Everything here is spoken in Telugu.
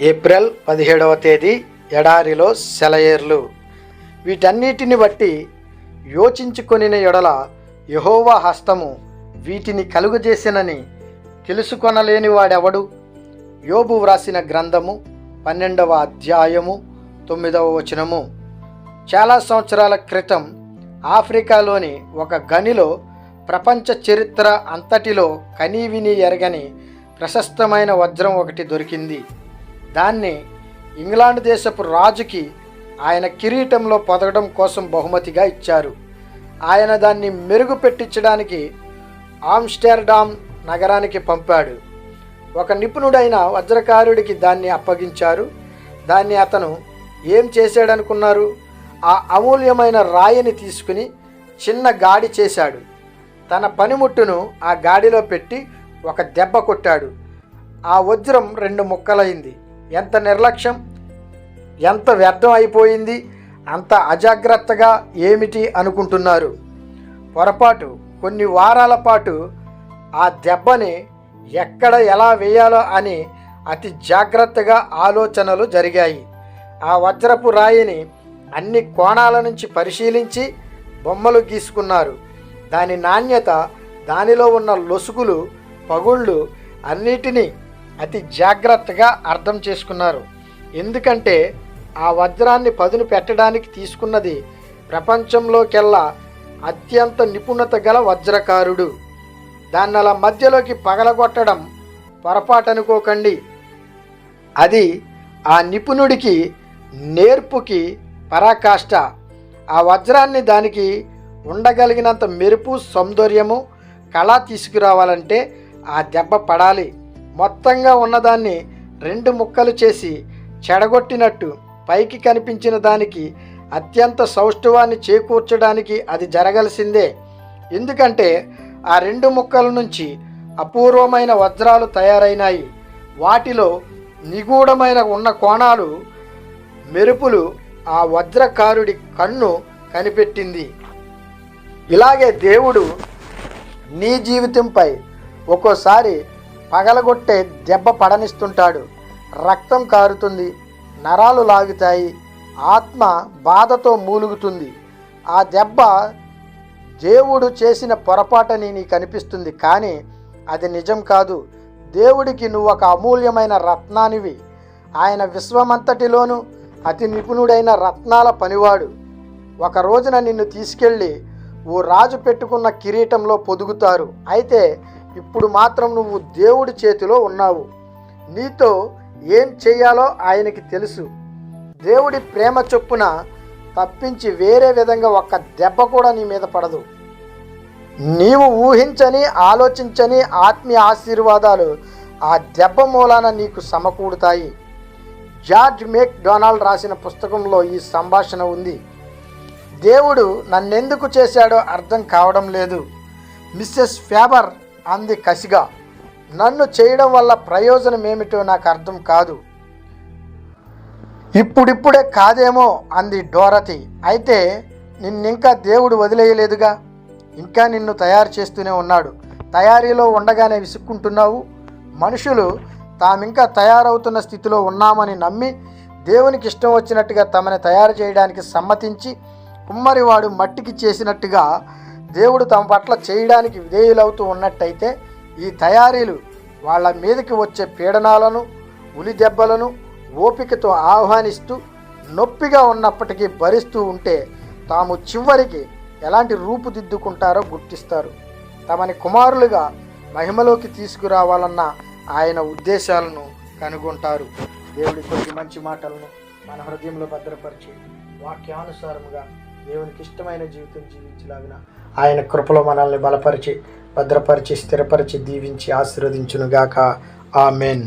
ఏప్రిల్ 17వ తేదీ ఎడారిలో సెలయేర్లు. వీటన్నిటిని బట్టి యోచించుకొనిన ఎడల యెహోవా హస్తము వీటిని కలుగజేసినని తెలుసుకొనలేని వాడెవడు? యోబు వ్రాసిన గ్రంథము 12వ అధ్యాయము 9వ వచనము. చాలా సంవత్సరాల క్రితం ఆఫ్రికాలోని ఒక గనిలో ప్రపంచ చరిత్ర అంతటిలో కనీవిని ఎరగని ప్రశస్తమైన వజ్రం ఒకటి దొరికింది. దాన్ని ఇంగ్లాండ్ దేశపు రాజుకి ఆయన కిరీటంలో పొదగడం కోసం బహుమతిగా ఇచ్చారు. ఆయన దాన్ని మెరుగుపెట్టించడానికి ఆమ్స్టర్డామ్ నగరానికి పంపాడు. ఒక నిపుణుడైన వజ్రకారుడికి దాన్ని అప్పగించారు. దాన్ని అతను ఏం చేశాడనుకున్నారు? ఆ అమూల్యమైన రాయిని తీసుకుని చిన్న గాడి చేశాడు. తన పనిముట్టును ఆ గాడిలో పెట్టి ఒక దెబ్బ కొట్టాడు. ఆ వజ్రం 2 ముక్కలైంది. ఎంత నిర్లక్ష్యం! ఎంత వ్యర్థం అయిపోయింది! అంత అజాగ్రత్తగా ఏమిటి అనుకుంటున్నారు? పొరపాటు. కొన్ని వారాల పాటు ఆ దెబ్బని ఎక్కడ ఎలా వేయాలో అని అతి జాగ్రత్తగా ఆలోచనలు జరిగాయి. ఆ వజ్రపు రాయిని అన్ని కోణాల నుంచి పరిశీలించి బొమ్మలు గీసుకున్నారు. దాని నాణ్యత, దానిలో ఉన్న లొసుగులు, పగుళ్ళు అన్నిటినీ అతి జాగ్రత్తగా అర్థం చేసుకున్నారు. ఎందుకంటే ఆ వజ్రాన్ని పదును పెట్టడానికి తీసుకున్నది ప్రపంచంలోకెల్లా అత్యంత నిపుణత గల వజ్రకారుడు. దాన్ని అలా మధ్యలోకి పగలగొట్టడం పొరపాటనుకోకండి. అది ఆ నిపుణుడికి నేర్పుకి పరాకాష్ట. ఆ వజ్రాన్ని దానికి ఉండగలిగినంత మెరుపు, సౌందర్యము, కళ తీసుకురావాలంటే ఆ దెబ్బ పడాలి. మొత్తంగా ఉన్నదాన్ని 2 ముక్కలు చేసి చెడగొట్టినట్టు పైకి కనిపించిన దానికి అత్యంత సౌష్ఠవాన్ని చేకూర్చడానికి అది జరగాల్సిందే. ఎందుకంటే ఆ 2 ముక్కల నుంచి అపూర్వమైన వజ్రాలు తయారైనాయి. వాటిలో నిగూఢమైన ఉన్న కోణాలు, మెరుపులు ఆ వజ్రకారుడి కన్ను కనిపెట్టింది. ఇలాగే దేవుడు నీ జీవితంపై ఒక్కోసారి పగలగొట్టే దెబ్బ పడనిస్తుంటాడు. రక్తం కారుతుంది, నరాలు లాగుతాయి, ఆత్మ బాధతో మూలుగుతుంది. ఆ దెబ్బ దేవుడు చేసిన పొరపాటని నీకు అనిపిస్తుంది, కానీ అది నిజం కాదు. దేవుడికి నువ్వు ఒక అమూల్యమైన రత్నానివి. ఆయన విశ్వమంతటిలోనూ అతి నిపుణుడైన రత్నాల పనివాడు. ఒక రోజున నిన్ను తీసుకెళ్ళి ఓ రాజు పెట్టుకున్న కిరీటంలో పొదుగుతారు. అయితే ఇప్పుడు మాత్రం నువ్వు దేవుడి చేతిలో ఉన్నావు. నీతో ఏం చేయాలో ఆయనకి తెలుసు. దేవుడి ప్రేమ చొప్పున తప్పించి వేరే విధంగా ఒక్క దెబ్బ కూడా నీ మీద పడదు. నీవు ఊహించని, ఆలోచించని ఆత్మీయ ఆశీర్వాదాలు ఆ దెబ్బ మూలాన నీకు సమకూడుతాయి. జార్జ్ మెక్ డొనాల్డ్ రాసిన పుస్తకంలో ఈ సంభాషణ ఉంది. దేవుడు నన్నెందుకు చేశాడో అర్థం కావడం లేదు. మిస్సెస్ ఫ్యాబర్ అంది కసిగా. నన్ను చేయడం వల్ల ప్రయోజనం ఏమిటో నాకు అర్థం కాదు. ఇప్పుడిప్పుడే కాదేమో అంది డోరతి. అయితే నిన్నింకా దేవుడు వదిలేయలేదుగా. ఇంకా నిన్ను తయారు చేస్తూనే ఉన్నాడు. తయారీలో ఉండగానే విసుక్కుంటున్నావు. మనుషులు తామింకా తయారవుతున్న స్థితిలో ఉన్నామని నమ్మి దేవునికి ఇష్టం వచ్చినట్టుగా తమని తయారు చేయడానికి సమ్మతించి కుమ్మరివాడు మట్టికి చేసినట్టుగా దేవుడు తమ పట్ల చేయడానికి విధేయులవుతూ ఉన్నట్టయితే ఈ తయారీలు వాళ్ళ మీదకి వచ్చే పీడనాలను, ఉలి దెబ్బలను ఓపికతో ఆహ్వానిస్తూ నొప్పిగా ఉన్నప్పటికీ భరిస్తూ ఉంటే తాము చివరికి ఎలాంటి రూపుదిద్దుకుంటారో గుర్తిస్తారు. తమని కుమారులుగా మహిమలోకి తీసుకురావాలన్న ఆయన ఉద్దేశాలను కనుగొంటారు. దేవుడి కొద్ది మంచి మాటలను మన హృదయంలో భద్రపరిచి వాక్యానుసారముగా దేవునికి ఇష్టమైన జీవితం జీవించలాగిన ఆయన కృపలో మనల్ని బలపరిచి, భద్రపరిచి, స్థిరపరిచి, దీవించి ఆశీర్వదించునుగాక. ఆమేన్.